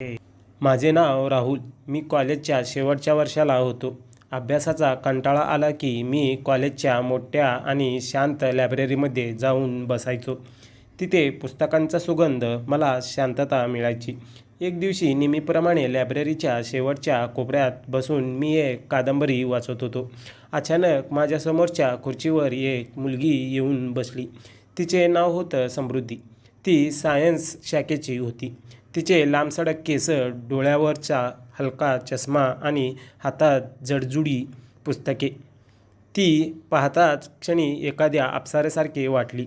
माझे नाव राहुल. मी कॉलेजच्या शेवटच्या वर्षाला होतो. अभ्यासाचा कंटाळा आला की मी कॉलेजच्या मोठ्या आणि शांत लायब्ररीमध्ये जाऊन बसायचो. तिथे पुस्तकांचा सुगंध मला शांतता मिळायची. एक दिवशी नेहमीप्रमाणे लायब्ररीच्या शेवटच्या कोपऱ्यात बसून मी एक कादंबरी वाचत होतो. अचानक माझ्यासमोरच्या खुर्चीवर एक मुलगी येऊन बसली. तिचे नाव होतं समृद्धी. ती सायन्स शाखेची होती. तिचे लांबसडक केस, डोळ्यावरचा हलका चष्मा आणि हातात जडजुडी पुस्तके. ती पाहताच क्षणी एखाद्या अप्सरेसारखी वाटली.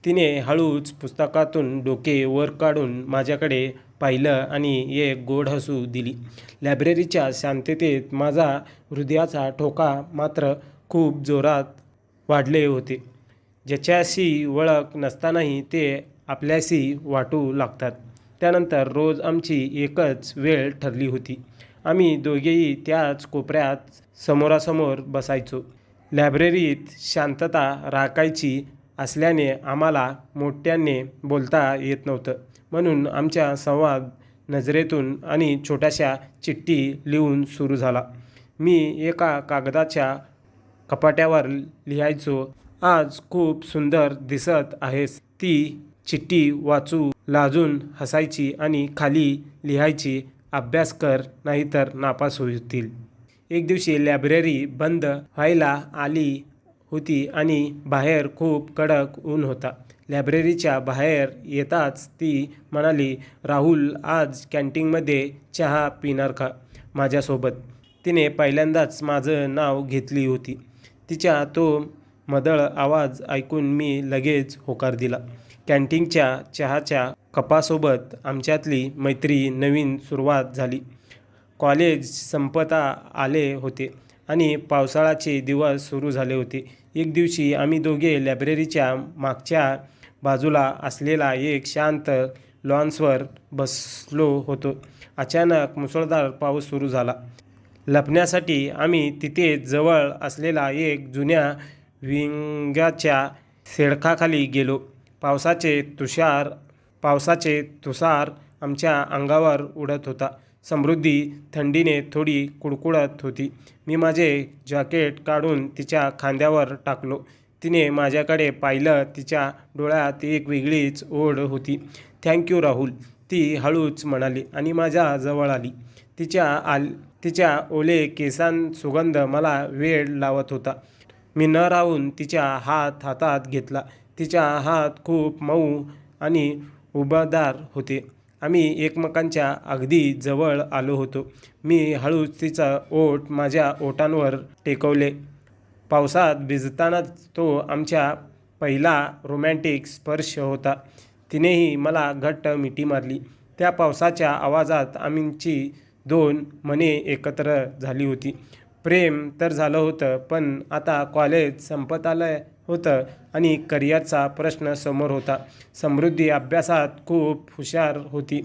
तिने हळूच पुस्तकातून डोके वर काढून माझ्याकडे पाहिलं आणि एक गोड हसू दिली. लायब्ररीच्या शांततेत माझा हृदयाचा ठोका मात्र खूप जोरात वाढले होते. ज्याच्याशी ओळख नसतानाही ते आपल्याशी वाटू लागतात. त्यानंतर रोज आमची एकच वेळ ठरली होती. आम्ही दोघेही त्याच कोपऱ्यात समोरासमोर बसायचो. लायब्ररीत शांतता राखायची असल्याने आम्हाला मोठ्याने बोलता येत नव्हतं. म्हणून आमचा संवाद नजरेतून आणि छोट्याशा चिठ्ठी लिहून सुरू झाला. मी एका कागदाच्या कपाट्यावर लिहायचो, आज खूप सुंदर दिसत आहेस. ती चिठ्ठी वाचू लाजून हसायची आणि खाली लिहायची, अभ्यास कर नाहीतर नापास होतील. एक दिवशी लायब्ररी बंद व्हायला आली होती आणि बाहेर खूप कडक ऊन होता. लायब्ररीच्या बाहेर येताच ती म्हणाली, राहुल, आज कॅन्टीनमध्ये चहा पिणार का माझ्यासोबत? तिने पहिल्यांदाच माझं नाव घेतली होती. तिचा तो मधुर आवाज ऐकून मी लगेच होकार दिला. कॅन्टीनच्या चहाच्या कपासोबत आमच्यातली मैत्री नवीन सुरुवात झाली. कॉलेज संपत आले होते आणि पावसाळ्याचे दिवस सुरू झाले होते. एक दिवशी आम्ही दोघे लायब्ररीच्या मागच्या बाजूला असलेला एक शांत लॉन्सवर बसलो होतो. अचानक मुसळधार पाऊस सुरू झाला. लपण्यासाठी आम्ही तिथे जवळ असलेला एक जुन्या विंग्याच्या शेडखाली गेलो. पावसाचे तुषार आमच्या अंगावर उडत होता. समृद्धी थंडीने थोडी कुडकुडत होती. मी माझे जॅकेट काढून तिच्या खांद्यावर टाकलो. तिने माझ्याकडे पाहिलं. तिच्या डोळ्यात एक वेगळीच ओढ होती. थँक्यू राहुल, ती हळूच म्हणाली आणि माझ्या जवळ आली. तिच्या ओले केसांसुगंध मला वेड लावत होता. मी न राहून तिचा हात हातात घेतला. तिचा हात खूप मऊ आणि उबदार होते. आम्ही एकमेकांच्या अगदी जवळ आलो होतो. मी हळूच तिचा ओठ माझ्या ओठांवर टेकवले. पावसात भिजतानाच तो आमचा पहिला रोमॅन्टिक स्पर्श होता. तिनेही मला घट्ट मिठी मारली. त्या पावसाच्या आवाजात आमची दोन मने एकत्र झाली होती. प्रेम तर झालं होतं, पण आता कॉलेज संपत आलं होतं आणि करिअरचा प्रश्न समोर होता. समृद्धी अभ्यासात खूप हुशार होती.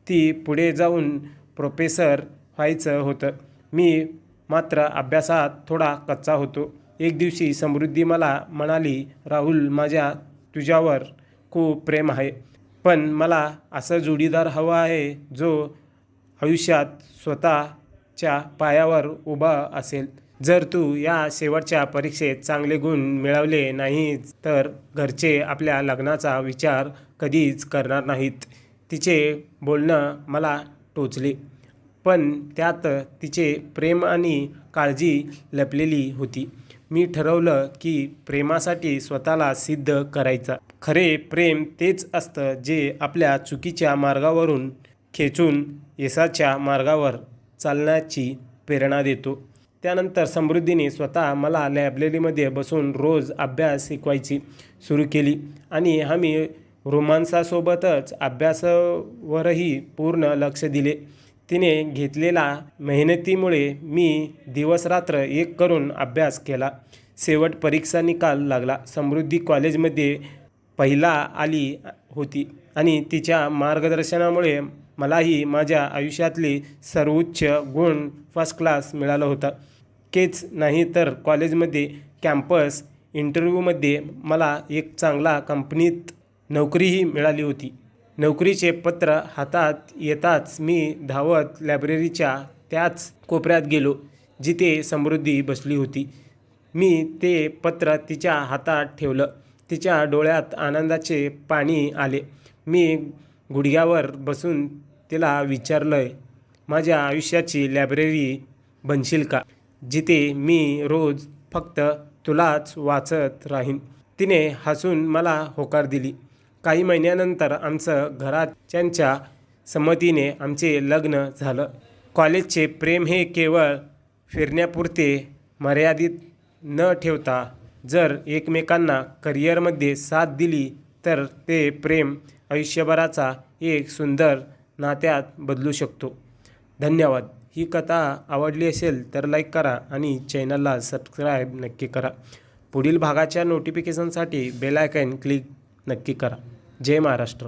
ती पुढे जाऊन प्रोफेसर व्हायचं होतं. मी मात्र अभ्यासात थोडा कच्चा होतो. एक दिवशी समृद्धी मला म्हणाली, राहुल, माझ्या तुझ्यावर खूप प्रेम आहे, पण मला असं जोडीदार हवा आहे जो आयुष्यात स्वतःच्या पायावर उभा असेल. जर तू या शेवटच्या परीक्षेत चांगले गुण मिळवले नाहीत तर घरचे आपल्या लग्नाचा विचार कधीच करणार नाहीत. तिचे बोलणं मला टोचले, पण त्यात तिचे प्रेम आणि काळजी लपलेली होती. मी ठरवलं की प्रेमासाठी स्वतःला सिद्ध करायचं. खरे प्रेम तेच असतं जे आपल्या चुकीच्या मार्गावरून खेचून यशाच्या मार्गावर चालण्याची प्रेरणा देतो. त्यानंतर समृद्धीने स्वतः मला लायब्ररीमध्ये बसून रोज अभ्यास शिकवायची सुरू केली आणि आम्ही रोमांसासोबतच अभ्यासावरही पूर्ण लक्ष दिले. तिने घेतलेल्या मेहनतीमुळे मी दिवसरात्र एक करून अभ्यास केला. शेवट परीक्षा निकाल लागला. समृद्धी कॉलेजमध्ये पहिला आली होती आणि तिच्या मार्गदर्शनामुळे मलाही माझ्या आयुष्यातले सर्वोच्च गुण फर्स्ट क्लास मिळाला होता. केच नाही तर कॉलेजमध्ये कॅम्पस इंटरव्ह्यूमध्ये मला एक चांगला कंपनीत नोकरीही मिळाली होती. नोकरीचे पत्र हातात येताच मी धावत लायब्ररीच्या त्याच कोपऱ्यात गेलो जिथे समृद्धी बसली होती. मी ते पत्र तिच्या हातात ठेवलं. तिच्या डोळ्यात आनंदाचे पाणी आले. मी गुडघ्यावर बसून तिला विचारलं, माझ्या आयुष्याची लायब्ररी बनशील का, जिथे मी रोज फक्त तुलाच वाचत राहीन. तिने हसून मला होकार दिली. काही महिन्यानंतर आमचं घरच्यांच्या संमतीने आमचे लग्न झालं. कॉलेजचे प्रेम हे केवळ फिरण्यापुरते मर्यादित न ठेवता जर एकमेकांना करिअरमध्ये साथ दिली तर ते प्रेम आयुष्यभराचा एक सुंदर नात्यात बदलू शकतो. धन्यवाद. ही कथा आवडली असेल तर लाईक करा आणि चॅनलला सबस्क्राईब नक्की करा. पुढील भागाच्या नोटिफिकेशनसाठी बेल आयकॉन क्लिक नक्की करा. जय महाराष्ट्र.